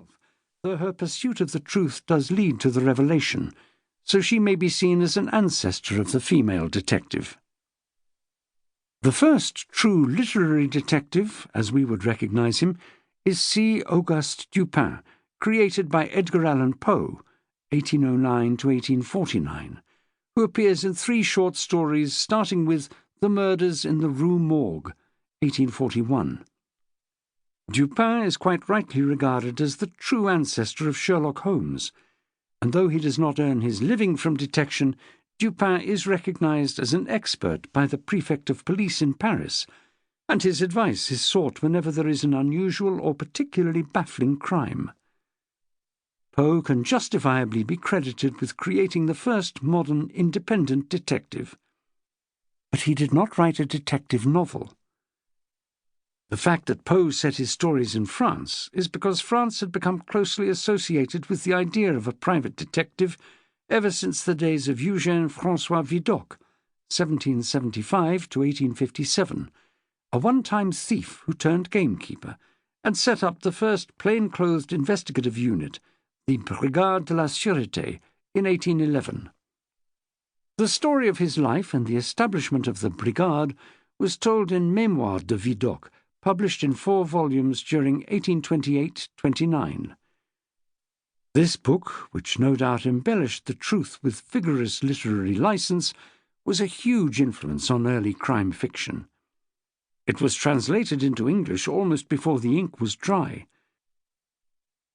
herself, though her pursuit of the truth does lead to the revelation, so she may be seen as an ancestor of the female detective. The first true literary detective, as we would recognize him, is C. Auguste Dupin, created by Edgar Allan Poe, 1809 to 1849, who appears in 3 short stories starting with The Murders in the Rue Morgue, 1841. Dupin is quite rightly regarded as the true ancestor of Sherlock Holmes, and though he does not earn his living from detection, Dupin is recognized as an expert by the prefect of police in Paris, and his advice is sought whenever there is an unusual or particularly baffling crime. Poe can justifiably be credited with creating the first modern independent detective. But he did not write a detective novel. The fact that Poe set his stories in France is because France had become closely associated with the idea of a private detective ever since the days of Eugène François Vidocq, 1775 to 1857, a one-time thief who turned gamekeeper, and set up the first plain-clothed investigative unit, the Brigade de la Sûreté, in 1811. The story of his life and the establishment of the Brigade was told in Mémoires de Vidocq, published in 4 volumes during 1828-29. This book, which no doubt embellished the truth with vigorous literary license, was a huge influence on early crime fiction. It was translated into English almost before the ink was dry.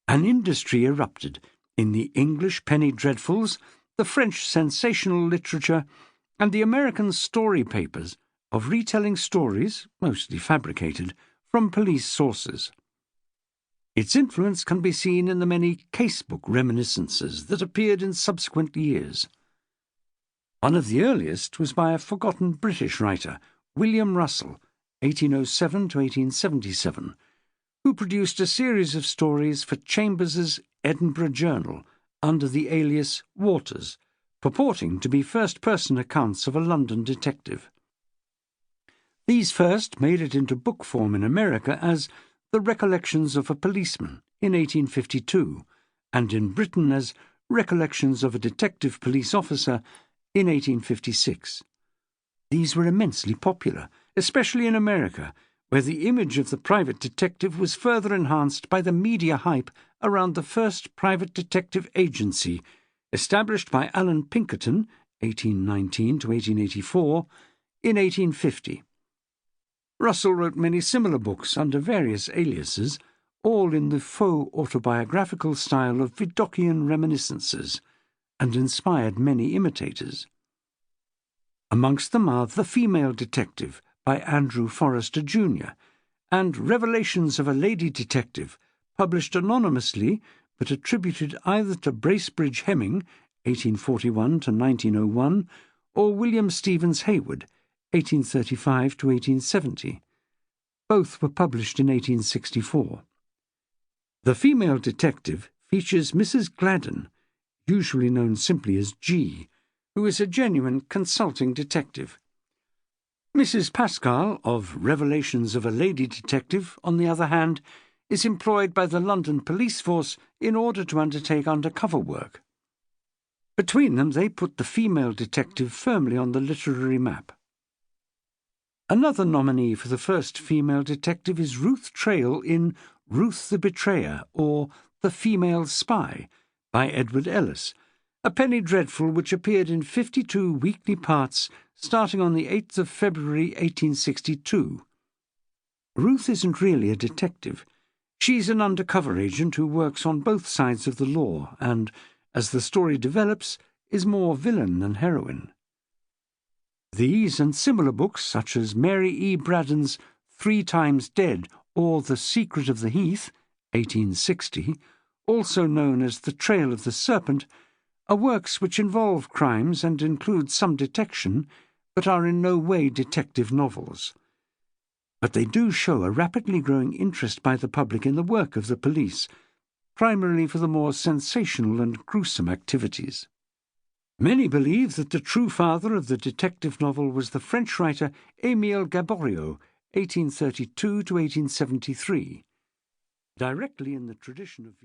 An industry erupted in the English penny dreadfuls, the French sensational literature, and the American story papers of retelling stories, mostly fabricated, from police sources. Its influence can be seen in the many casebook reminiscences that appeared in subsequent years. One of the earliest was by a forgotten British writer, William Russell, 1807 to 1877, who produced a series of stories for Chambers's Edinburgh Journal under the alias Waters, purporting to be first-person accounts of a London detective. These first made it into book form in America as The Recollections of a Policeman in 1852, and in Britain as Recollections of a Detective Police Officer in 1856. These were immensely popular, especially in America, where the image of the private detective was further enhanced by the media hype around the first private detective agency, established by Alan Pinkerton, 1819 to 1884, in 1850. Russell wrote many similar books under various aliases, all in the faux autobiographical style of Vidocqian reminiscences, and inspired many imitators. Amongst them are The Female Detective by Andrew Forrester Jr., and Revelations of a Lady Detective, published anonymously but attributed either to Bracebridge Hemming, 1841 to 1901, or William Stevens Hayward, 1835 to 1870. Both were published in 1864. The Female Detective features Mrs. Gladden, usually known simply as G, who is a genuine consulting detective. Mrs. Pascal, of Revelations of a Lady Detective, on the other hand, is employed by the London police force in order to undertake undercover work. Between them, they put the female detective firmly on the literary map. Another nominee for the first female detective is Ruth Trail in Ruth the Betrayer, or The Female Spy, by Edward Ellis, a penny dreadful which appeared in 52 weekly parts starting on the 8th of February 1862. Ruth isn't really a detective. She's an undercover agent who works on both sides of the law and, as the story develops, is more villain than heroine. These and similar books, such as Mary E. Braddon's 3 Times Dead or The Secret of the Heath, 1860, also known as The Trail of the Serpent, are works which involve crimes and include some detection, but are in no way detective novels. But they do show a rapidly growing interest by the public in the work of the police, primarily for the more sensational and gruesome activities. Many believe that the true father of the detective novel was the French writer Émile Gaboriau, 1832 to 1873. Directly in the tradition of